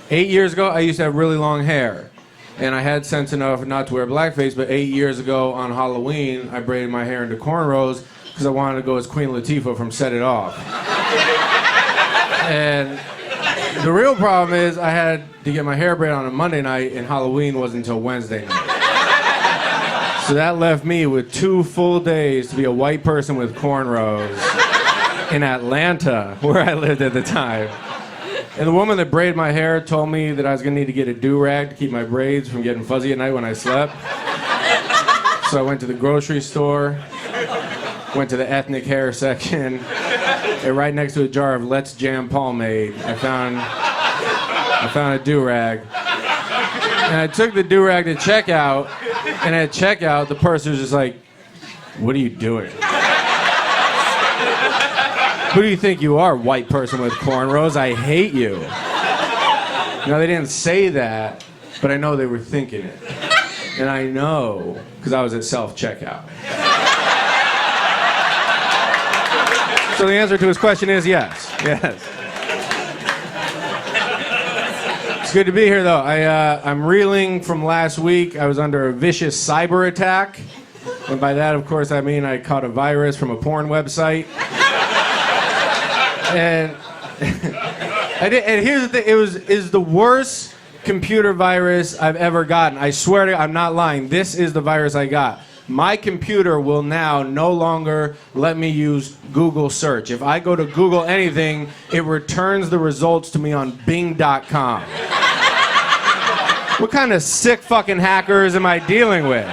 8 years ago, I used to have really long hair. And I had sense enough not to wear blackface, but 8 years ago on Halloween, I braided my hair into cornrows because I wanted to go as Queen Latifah from Set It Off. And the real problem is I had to get my hair braided on a Monday night, and Halloween wasn't until Wednesday night. So that left me with 2 full days to be a white person with cornrows in Atlanta, where I lived at the time. And the woman that braided my hair told me that I was going to need to get a do-rag to keep my braids from getting fuzzy at night when I slept. So I went to the grocery store, went to the ethnic hair section, and right next to a jar of Let's Jam pomade, I found a do-rag. And I took the do-rag to checkout, and at checkout, the purser was just like, "What are you doing? Who do you think you are, white person with cornrows? I hate you." No, they didn't say that, but I know they were thinking it. And I know, because I was at self-checkout. So the answer to his question is yes. Yes. It's good to be here, though. I'm reeling from last week. I was under a vicious cyber attack. And by that, of course, I mean I caught a virus from a porn website. And I did, and here's the thing, is the worst computer virus I've ever gotten. I swear to you, I'm not lying. This is the virus I got. My computer will now no longer let me use Google search. If I go to Google anything, it returns the results to me on Bing.com. What kind of sick fucking hackers am I dealing with?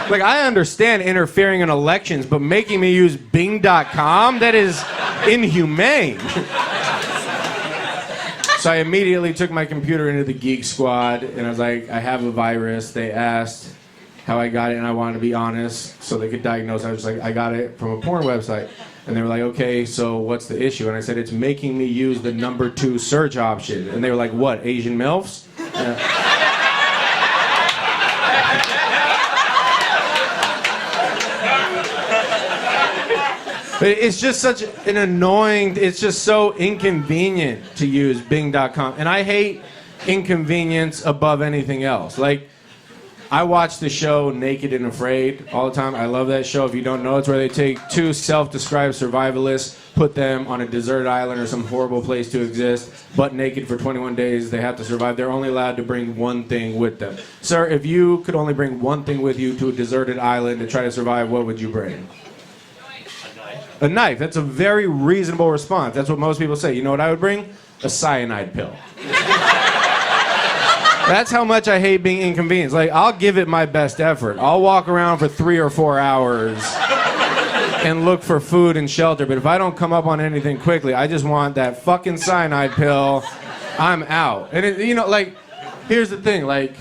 Like, I understand interfering in elections, but making me use Bing.com? That is inhumane. So I immediately took my computer into the Geek Squad, and I was like, I have a virus. They asked how I got it, and I wanted to be honest so they could diagnose. I was like, I got it from a porn website. And they were like, okay, so what's the issue? And I said, it's making me use the number 2 search option. And they were like, what, Asian MILFs? It's just such an annoying, it's just so inconvenient to use Bing.com. And I hate inconvenience above anything else. Like, I watch the show Naked and Afraid all the time. I love that show. If you don't know, it's where they take 2 self-described survivalists, put them on a deserted island or some horrible place to exist, butt naked for 21 days. They have to survive. They're only allowed to bring one thing with them. Sir, if you could only bring one thing with you to a deserted island to try to survive, what would you bring? A knife. That's a very reasonable response. That's what most people say. You know what I would bring? A cyanide pill. That's how much I hate being inconvenienced. Like, I'll give it my best effort. I'll walk around for 3 or 4 hours and look for food and shelter. But if I don't come up on anything quickly, I just want that fucking cyanide pill. I'm out. And, like, here's the thing. Like,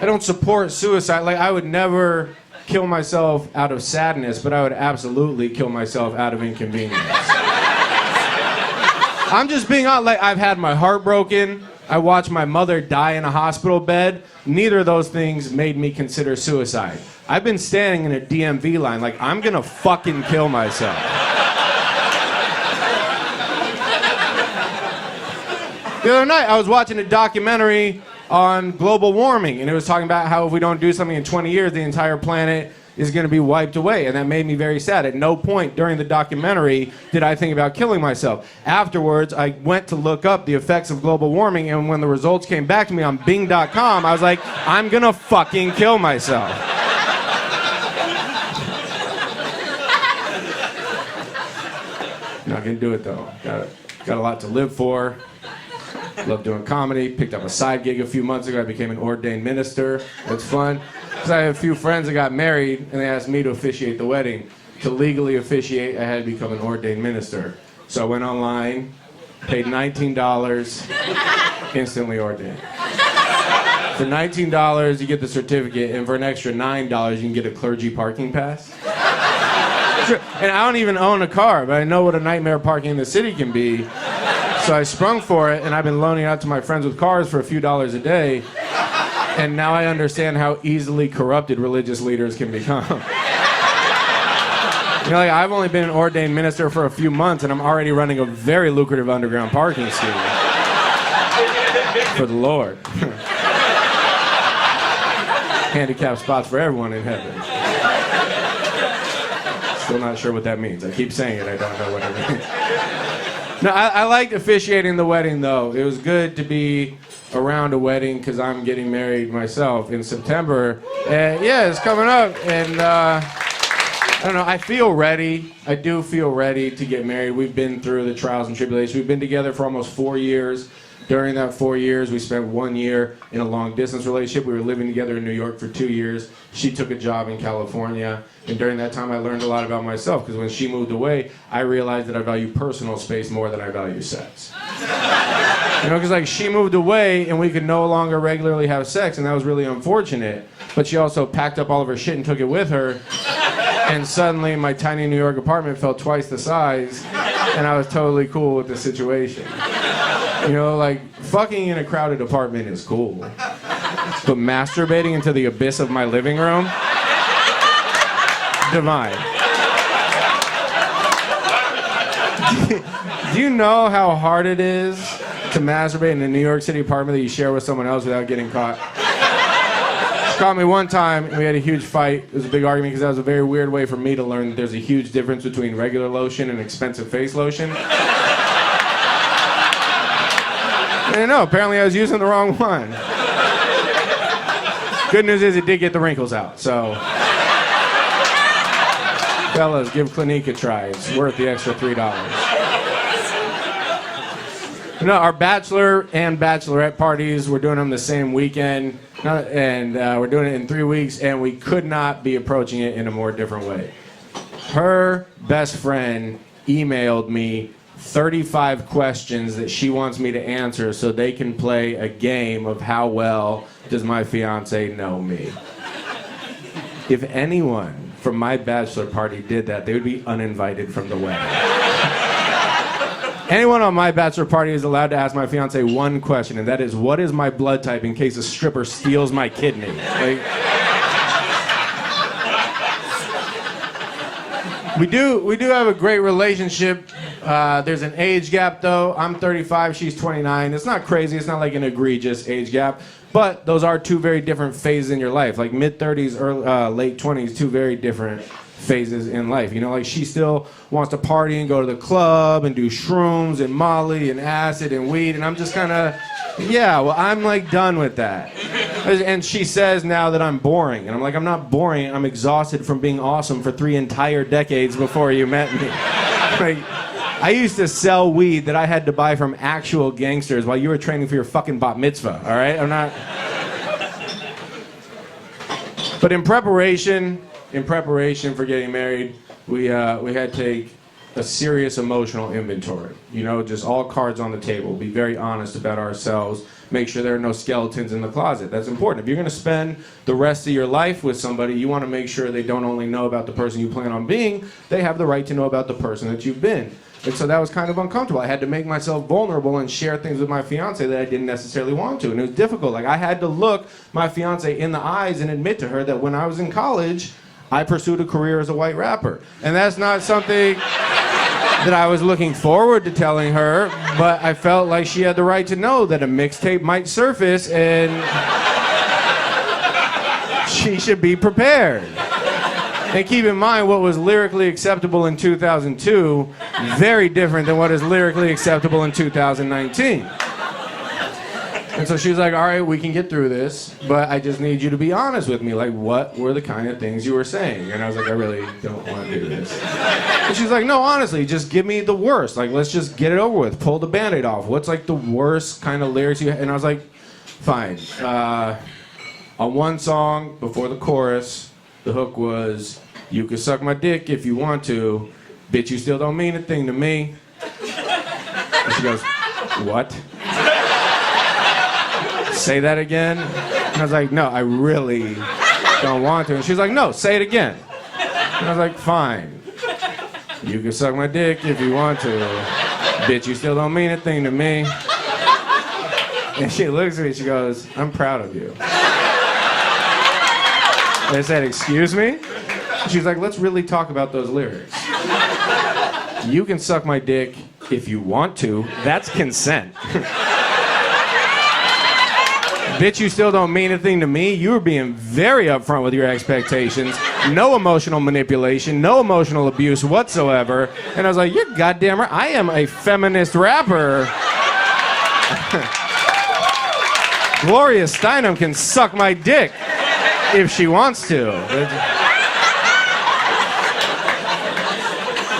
I don't support suicide. Like, I would never kill myself out of sadness, but I would absolutely kill myself out of inconvenience. I'm just being honest. Like, I've had my heart broken. I watched my mother die in a hospital bed. Neither of those things made me consider suicide. I've been standing in a DMV line like, I'm gonna fucking kill myself. The other night, I was watching a documentary on global warming, and it was talking about how if we don't do something in 20 years, the entire planet is going to be wiped away, and that made me very sad. At no point during the documentary did I think about killing myself. Afterwards, I went to look up the effects of global warming, and when the results came back to me on Bing.com, I was like, I'm going to fucking kill myself. Not going to do it, though. Got a lot to live for. Love doing comedy. Picked up a side gig a few months ago. I became an ordained minister. That's fun. Because I have a few friends that got married, and they asked me to officiate the wedding. To legally officiate, I had to become an ordained minister. So I went online, paid $19, instantly ordained. For $19, you get the certificate, and for an extra $9, you can get a clergy parking pass. And I don't even own a car, but I know what a nightmare parking in the city can be. So I sprung for it, and I've been loaning out to my friends with cars for a few dollars a day. And now I understand how easily corrupted religious leaders can become. You know, like, I've only been an ordained minister for a few months, and I'm already running a very lucrative underground parking scheme for the Lord. Handicap spots for everyone in heaven. Still not sure what that means. I keep saying it, I don't know what it means. No, I liked officiating the wedding, though. It was good to be around a wedding because I'm getting married myself in September. And yeah, it's coming up, and I don't know, I feel ready. I do feel ready to get married. We've been through the trials and tribulations. We've been together for almost 4 years. During that 4 years, we spent 1 year in a long-distance relationship. We were living together in New York for 2 years. She took a job in California. And during that time, I learned a lot about myself, because when she moved away, I realized that I value personal space more than I value sex. You know, because like she moved away, and we could no longer regularly have sex, and that was really unfortunate. But she also packed up all of her shit and took it with her. And suddenly, my tiny New York apartment felt twice the size, and I was totally cool with the situation. You know, like, fucking in a crowded apartment is cool. But masturbating into the abyss of my living room? Divine. Do you know how hard it is to masturbate in a New York City apartment that you share with someone else without getting caught? She caught me one time, and we had a huge fight. It was a big argument because that was a very weird way for me to learn that there's a huge difference between regular lotion and expensive face lotion. I didn't know. Apparently I was using the wrong one. Good news is it did get the wrinkles out, so... Fellas, give Clinique a try. It's worth the extra $3. No, our bachelor and bachelorette parties, we're doing them the same weekend, and we're doing it in 3 weeks, and we could not be approaching it in a more different way. Her best friend emailed me 35 questions that she wants me to answer so they can play a game of how well does my fiance know me. If anyone from my bachelor party did that, they would be uninvited from the wedding. Anyone on my bachelor party is allowed to ask my fiance one question, and that is, what is my blood type in case a stripper steals my kidney? Like, we do have a great relationship. There's an age gap, though. I'm 35, she's 29. It's not crazy. It's not like an egregious age gap. But those are two very different phases in your life. Like mid-30s, late 20s, two very different phases in life. You know, like she still wants to party and go to the club and do shrooms and Molly and acid and weed. And I'm just kind of, yeah, well, I'm like done with that. And she says now that I'm boring. And I'm like, I'm not boring. I'm exhausted from being awesome for 3 entire decades before you met me. Like, I used to sell weed that I had to buy from actual gangsters while you were training for your fucking bat mitzvah, all right? I'm not... But in preparation for getting married, we had to take a serious emotional inventory. You know, just all cards on the table. Be very honest about ourselves. Make sure there are no skeletons in the closet. That's important. If you're going to spend the rest of your life with somebody, you want to make sure they don't only know about the person you plan on being, they have the right to know about the person that you've been. And so that was kind of uncomfortable. I had to make myself vulnerable and share things with my fiance that I didn't necessarily want to. And it was difficult. Like, I had to look my fiance in the eyes and admit to her that when I was in college, I pursued a career as a white rapper. And that's not something that I was looking forward to telling her, but I felt like she had the right to know that a mixtape might surface and she should be prepared. And keep in mind, what was lyrically acceptable in 2002, very different than what is lyrically acceptable in 2019. And so she was like, all right, we can get through this, but I just need you to be honest with me. Like, what were the kind of things you were saying? And I was like, I really don't want to do this. And she's like, no, honestly, just give me the worst. Like, let's just get it over with. Pull the Band-Aid off. What's like the worst kind of lyrics you have? And I was like, fine. On one song, before the chorus, the hook was, you can suck my dick if you want to, bitch, you still don't mean a thing to me. And she goes, what? Say that again? And I was like, no, I really don't want to. And she's like, no, say it again. And I was like, fine. You can suck my dick if you want to, bitch, you still don't mean a thing to me. And she looks at me and she goes, I'm proud of you. And I said, excuse me? She's like, let's really talk about those lyrics. You can suck my dick if you want to. That's consent. Bitch, you still don't mean anything to me. You were being very upfront with your expectations. No emotional manipulation, no emotional abuse whatsoever. And I was like, you're goddamn right. I am a feminist rapper. Gloria Steinem can suck my dick if she wants to.